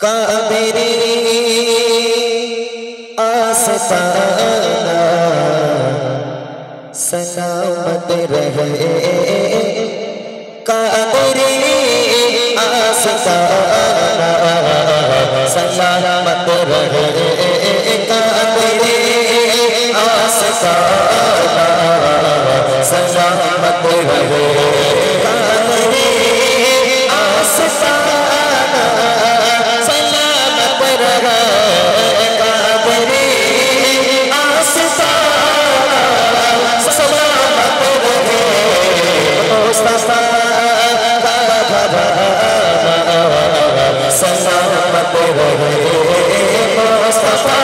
काबेरी आस्ताना सलामत रहे, काबेरी आस्ताना सलामत रहे, काबेरी आस्ताना सलामत रहे, काबेरी आस्ताना सलामत रहे, काबेरी आस्ताना सलामत रहे, मुस्तफा का घराना सलामत रहे, मुस्तफा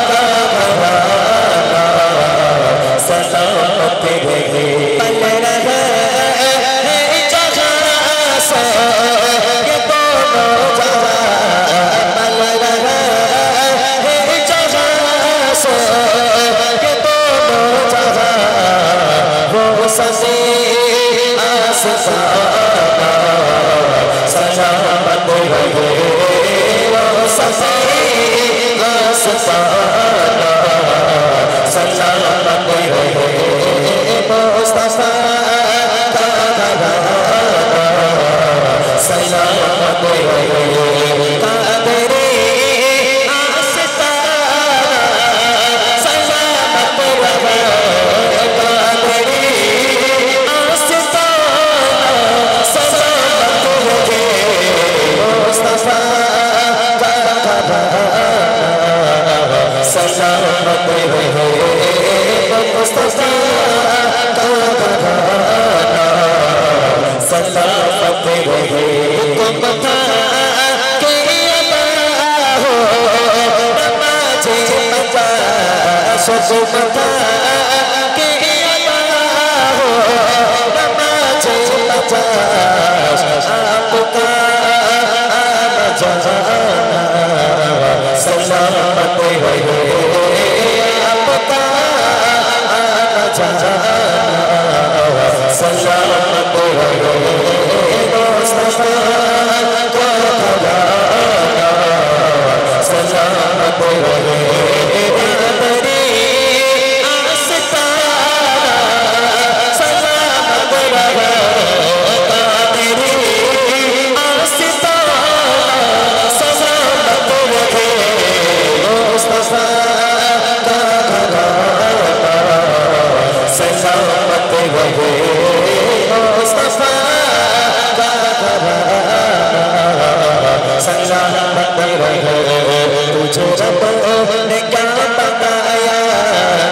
का घराना सलामत रहे, पल रहे जहाँ से ये दोनों जहाँ, पल रहे जहाँ से ये दोनों जहाँ, वो सभी आस्ताना सलामत रहे, वो सभी आस्ताना सलामत रहे, मुस्तफा का घराना सलामत रहे, काबेरी आस्ताना सलामत रहे, काबेरी आस्ताना सलामत रहे, मुस्तफा का घराना सलामत रहे, मुस्तफा का घराना सलामत रहे, तुम बता के अदा हो नमाज़े पचास, तुम बता के अदा हो नमाज़े पचास, आपका आना जाना सलामत रहे, आपका आना जाना सलामत रहे, मुस्तफा का घराना सलामत रहे, काबेरी आस्ताना सलामत रहे, काबेरी आस्ताना सलामत रहे, मुस्तफा का घराना सलामत रहे, मुस्तफा का घराना सलामत रहे, तुझे रब ने क्या बताया,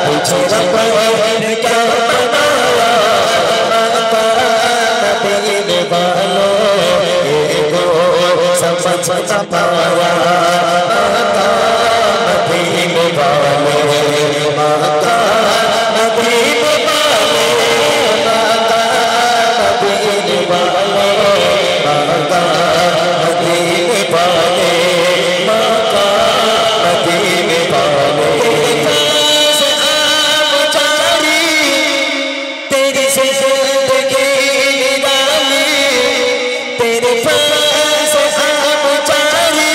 तुझे रब ने क्या बताया, नबी वालों को समझ न पाया, नबी वालों माता नबी वालों, माता नबी वालों, माता नबी वालों, माता नबी वालों, से आप जारी तेरी से जिंदगी निराली, तेरे से आप जारी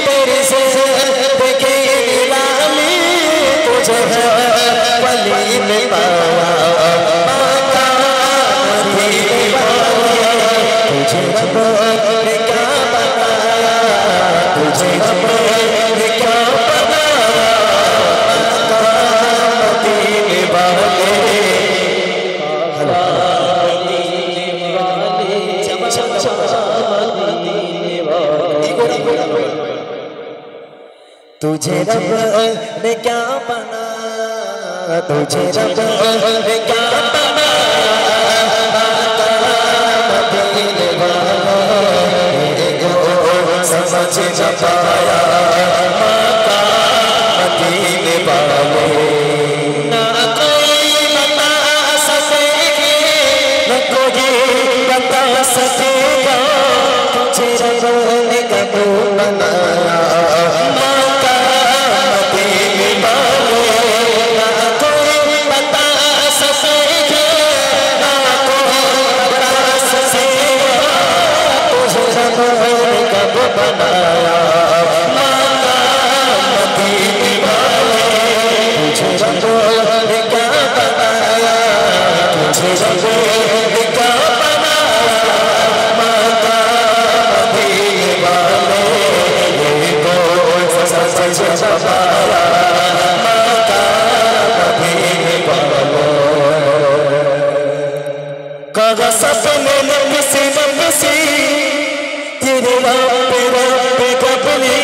तेरी से जिंदगी निराली, तुझे वली में पाया, माता नबी वालों, तुझे रब ने क्या बताया, तुझे रब ने क्या बताया, माता नबी वालों, तुझे रब ने क्या बनाया, तुझे रब ने क्या बनाया, माता नबी वालों को समझ न पाया, माता नबी वालों, ना कोई बता सकेगा, न कोई बता सकेगा, तुझे रब ने कब बनाया, माता नबी वालों, ना कोई बता सकेगा, ना कोई बता सकेगा, तुझे रब ने कब बनाया माता मदीने वाले तुझे रंगों क्या बनाया तुझे रंगों क्या बनाया माता मदीने वाले ये कौन सा सच छपाया माता मदीने वाले कहा सपने नफसी तेरे रब कबली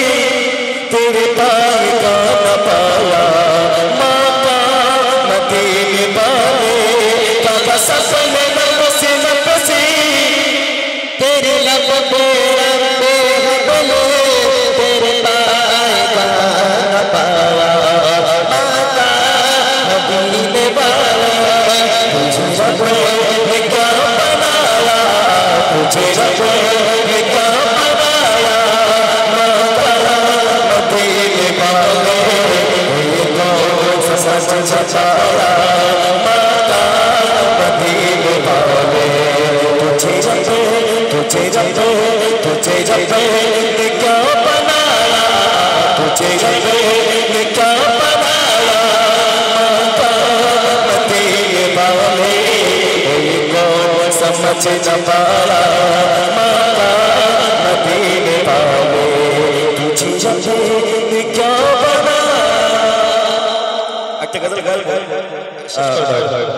तेरे पाए का न पाया माता मदीने वाले कहा सपने नफसी तेरे रब कबली तेरे पाए का न पाया माता मदीने वाले तुझे रब क्या बनाया तुझे रब क्या बनाया माता मदीने वाले ये कौन सा सच छपाया माता मदीने वाले तुझे रब क्या बनाया तुझे रब क्या बनाया माता मदीने वाले ये कौन समझ न पाया माता मदीने वाले तुझे रब क्या बनाया। अच्छा गजल